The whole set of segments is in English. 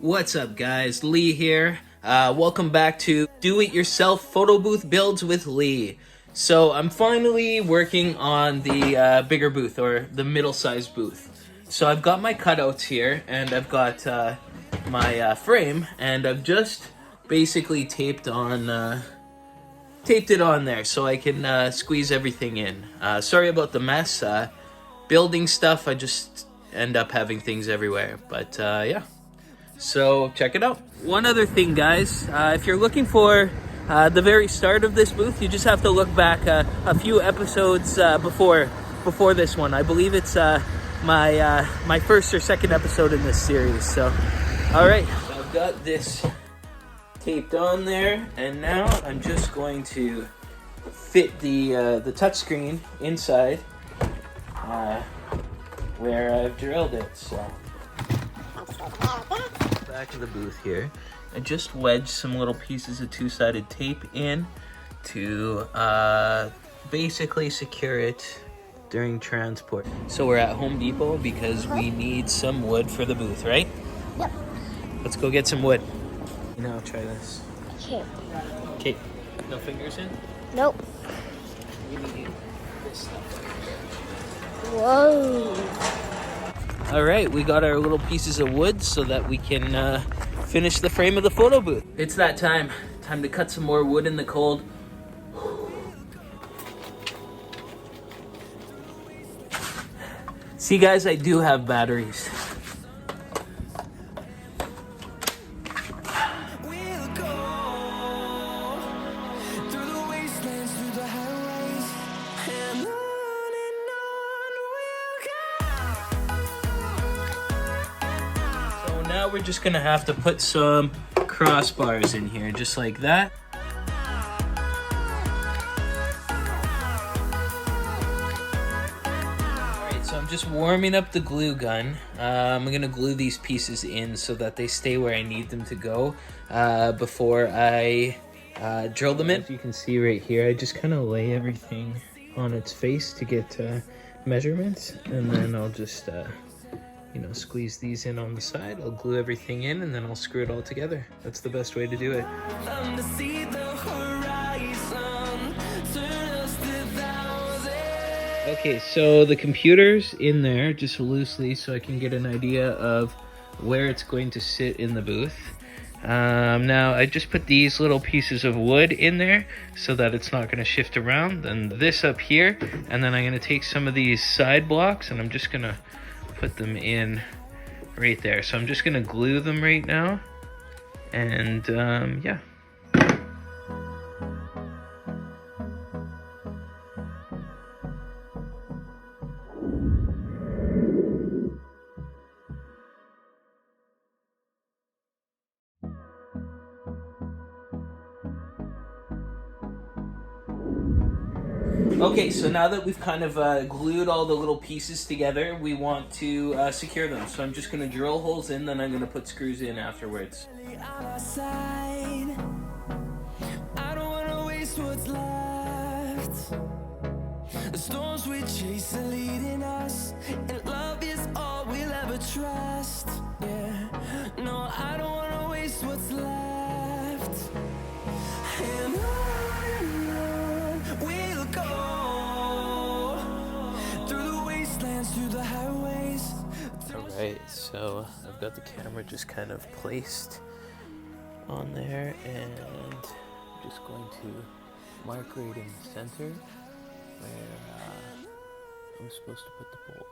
What's up guys, Lee here. Welcome back to Do-It-Yourself Photo Booth Builds with Lee. So I'm finally working on the bigger booth, or the middle-sized booth. So I've got my cutouts here, and I've got my frame, and I've just basically taped it on there so I can squeeze everything in. Sorry about the mess. Building stuff, I just end up having things everywhere, but yeah. So check it out. One other thing, guys, if you're looking for the very start of this booth, you just have to look back a few episodes before this one. I believe it's my first or second episode in this series. So, all right, so I've got this taped on there, and now I'm just going to fit the touchscreen inside where I've drilled it. So. Back of the booth here, I just wedged some little pieces of two-sided tape in to basically secure it during transport. So we're at Home Depot because we need some wood for the booth, right? Yep. Let's go get some wood. Now try this. Okay. Okay. No fingers in? Nope. We need this stuff. Whoa. All right, we got our little pieces of wood so that we can finish the frame of the photo booth. It's that time. Time to cut some more wood in the cold. See guys, I do have batteries. Now we're just gonna have to put some crossbars in here, just like that. Alright, so I'm just warming up the glue gun. I'm gonna glue these pieces in so that they stay where I need them to go before I drill them in. As you can see right here, I just kind of lay everything on its face to get measurements, and then I'll just squeeze these in on the side. I'll glue everything in, and then I'll screw it all together. That's the best way to do it. Okay, so the computer's in there just loosely so I can get an idea of where it's going to sit in the booth. Now I just put these little pieces of wood in there so that it's not going to shift around. Then this up here, and then I'm going to take some of these side blocks and I'm just going to put them in right there. So I'm just gonna glue them right now, and yeah. Okay, so now that we've kind of glued all the little pieces together, we want to secure them. So I'm just going to drill holes in, then I'm going to put screws in afterwards. I don't want to waste what's left. The storms we chase are leading us, and love is all we'll ever trust. Yeah, no, I don't want to waste what's left. And on we'll go. Alright, so I've got the camera just kind of placed on there, and I'm just going to mark right in the center where I'm supposed to put the bolt.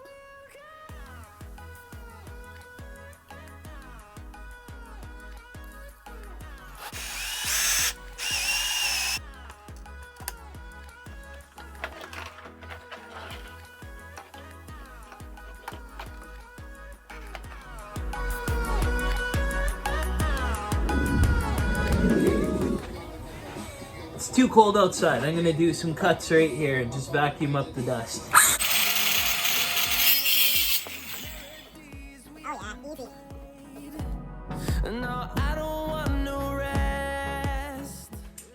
It's too cold outside. I'm gonna do some cuts right here and just vacuum up the dust.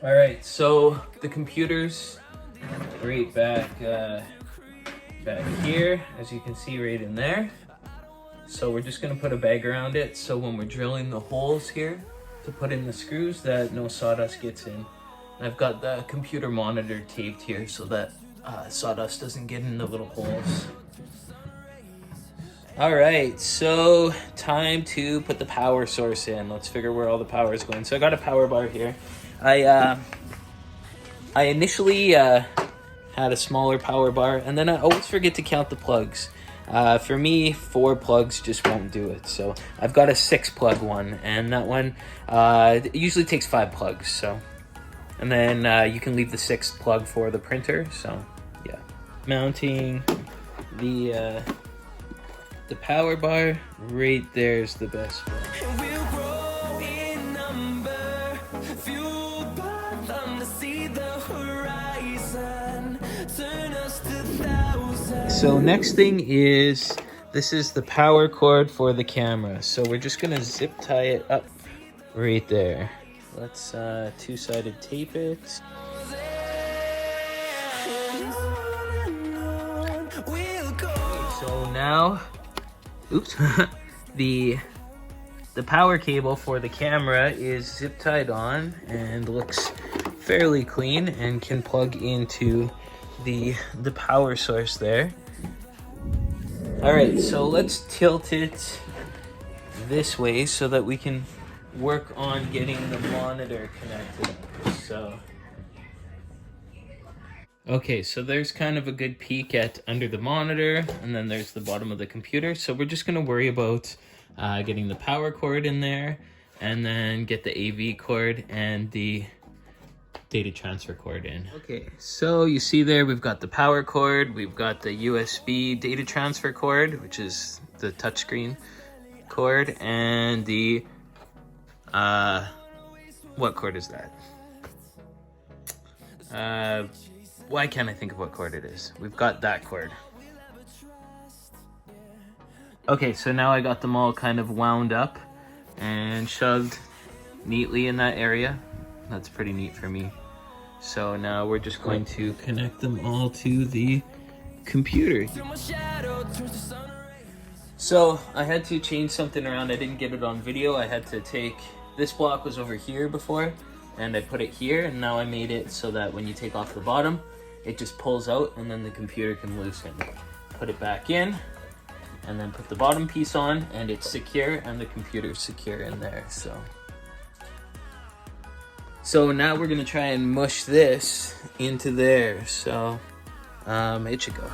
All right, so the computer's right back here, as you can see right in there. So we're just gonna put a bag around it so when we're drilling the holes here to put in the screws that no sawdust gets in. And I've got the computer monitor taped here so that sawdust doesn't get in the little holes. All right, so time to put the power source in. Let's figure where all the power is going. So I got a power bar here. I initially had a smaller power bar, and then I always forget to count the plugs. For me, 4 plugs just won't do it. So I've got a 6-plug one, and that one it usually takes 5 plugs. So, and then you can leave the 6th plug for the printer. So yeah, mounting the power bar right there is the best one. So next thing is, this is the power cord for the camera. So we're just gonna zip tie it up right there. Let's 2-sided tape it. So now, oops, the power cable for the camera is zip tied on and looks fairly clean and can plug into the power source there. All right, so let's tilt it this way so that we can work on getting the monitor connected. So, okay, so there's kind of a good peek at under the monitor, and then there's the bottom of the computer. So we're just gonna worry about getting the power cord in there, and then get the AV cord and the data transfer cord in. Okay, so you see there we've got the power cord, we've got the USB data transfer cord, which is the touchscreen cord, and the what cord is that? Why can't I think of what cord it is? We've got that cord. Okay, so now I got them all kind of wound up and shoved neatly in that area. That's pretty neat for me. So now we're just going to connect them all to the computer. So I had to change something around. I didn't get it on video. I had to take, this block was over here before, and I put it here, and now I made it so that when you take off the bottom, it just pulls out and then the computer can loosen. Put it back in, and then put the bottom piece on, and it's secure, and the computer's secure in there, So now we're gonna try and mush this into there, so it should go.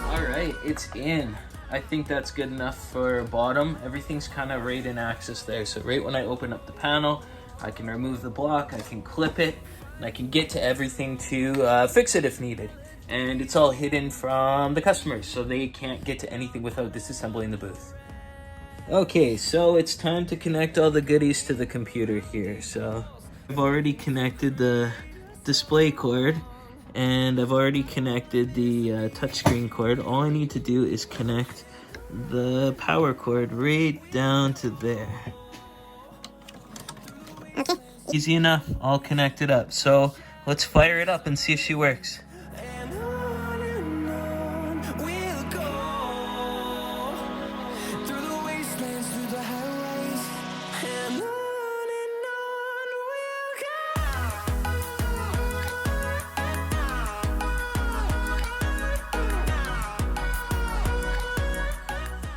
All right, it's in. I think that's good enough for bottom. Everything's kind of right in axis there, so right when I open up the panel, I can remove the block, I can clip it, and I can get to everything to fix it if needed. And it's all hidden from the customers, so they can't get to anything without disassembling the booth. Okay, so it's time to connect all the goodies to the computer here. So I've already connected the display cord, and I've already connected the touchscreen cord. All I need to do is connect the power cord right down to there. Okay. Easy enough, all connected up. So let's fire it up and see if she works.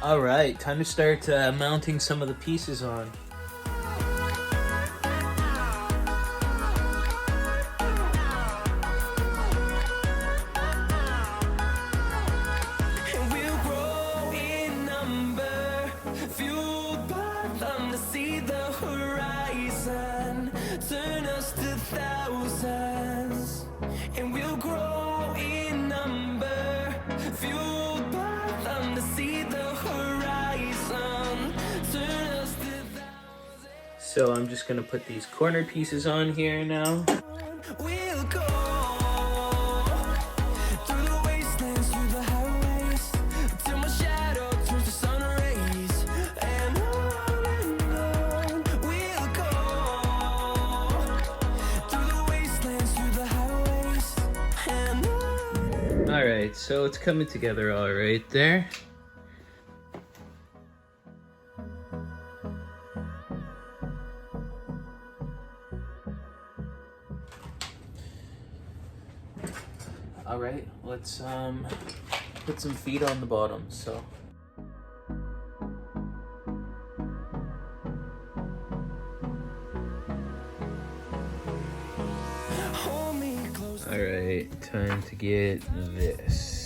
All right, time to start mounting some of the pieces on. So I'm just gonna put these corner pieces on here now. All right, so it's coming together all right there. All right, let's put some feet on the bottom. So all right, time to get this.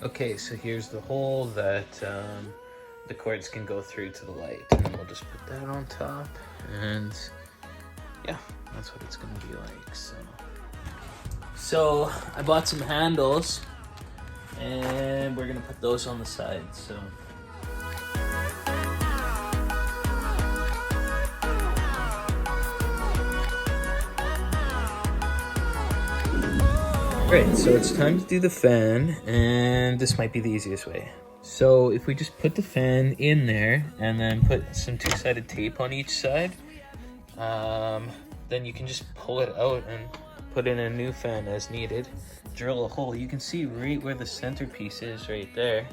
Okay, so here's the hole that the cords can go through to the light, and then we'll just put that on top, and yeah, that's what it's gonna be like. So I bought some handles, and we're gonna put those on the side. So Alright, so it's time to do the fan, and this might be the easiest way. So if we just put the fan in there and then put some two-sided tape on each side, then you can just pull it out and put in a new fan as needed. Drill a hole. You can see right where the centerpiece is right there.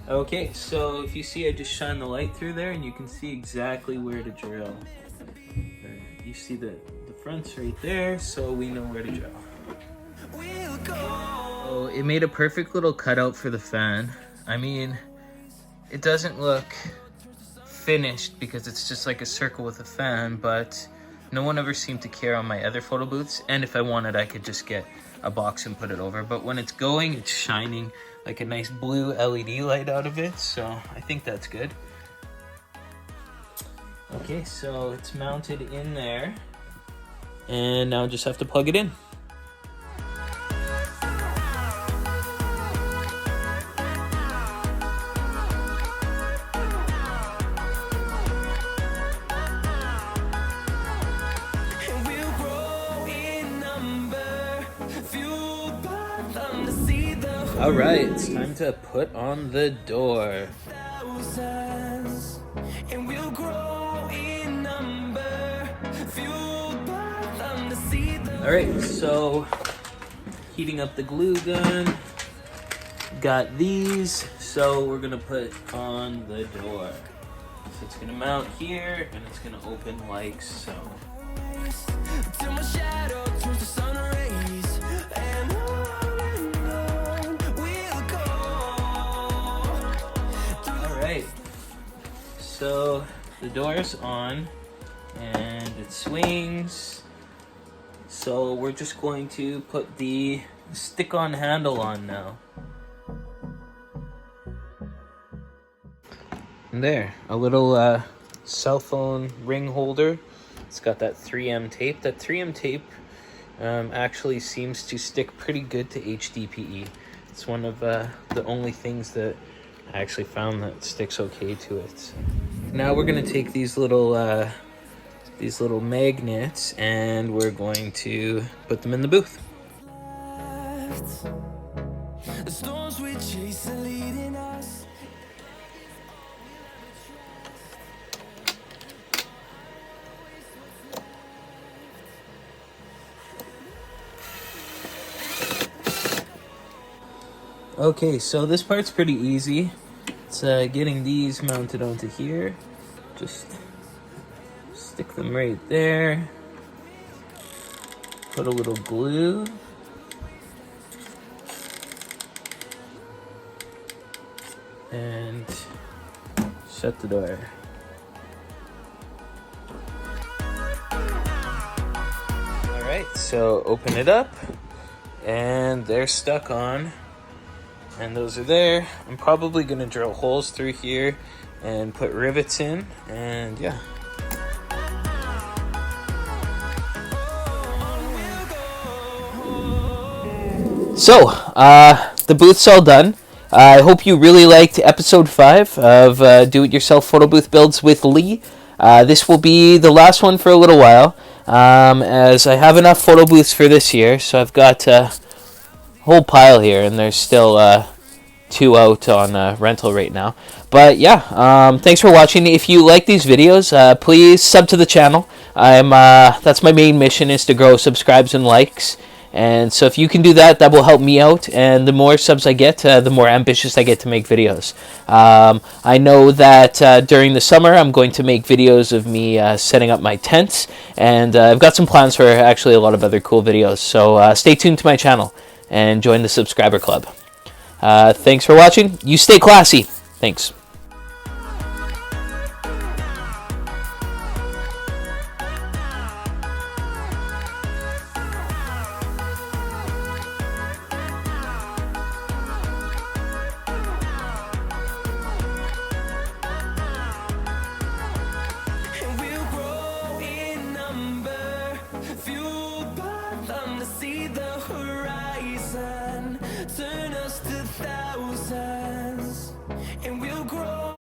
Okay, so if you see, I just shine the light through there and you can see exactly where to drill. You see the front's right there, so we know where to drill. So it made a perfect little cutout for the fan. I mean, it doesn't look finished because it's just like a circle with a fan, but no one ever seemed to care on my other photo booths. And if I wanted, I could just get a box and put it over. But when it's going, it's shining like a nice blue LED light out of it. So I think that's good. Okay, so it's mounted in there. And now I just have to plug it in. All right, it's time to put on the door. All right, so heating up the glue gun. Got these, so we're gonna put on the door. So it's gonna mount here, and it's gonna open like so. So the door's on and it swings. So we're just going to put the stick-on handle on now. And there, a little cell phone ring holder. It's got that 3M tape. That 3M tape actually seems to stick pretty good to HDPE. It's one of the only things that I actually found that sticks okay to it. Now we're gonna take these little magnets and we're going to put them in the booth. Okay, so this part's pretty easy. It's getting these mounted onto here. Just stick them right there. Put a little glue. And shut the door. Alright, so open it up. And they're stuck on. And those are there. I'm probably gonna drill holes through here and put rivets in, and yeah. So, the booth's all done. I hope you really liked episode 5 of Do-It-Yourself Photo Booth Builds with Lee. This will be the last one for a little while, as I have enough photo booths for this year, so I've got a whole pile here, and there's still 2 out on rental right now. But yeah, thanks for watching. If you like these videos, please sub to the channel. That's my main mission, is to grow subscribes and likes. And so if you can do that, that will help me out. And the more subs I get, the more ambitious I get to make videos. I know that during the summer, I'm going to make videos of me setting up my tents. And I've got some plans for actually a lot of other cool videos. So stay tuned to my channel and join the subscriber club. Thanks for watching. You stay classy. Thanks. Turn us to thousands, and we'll grow.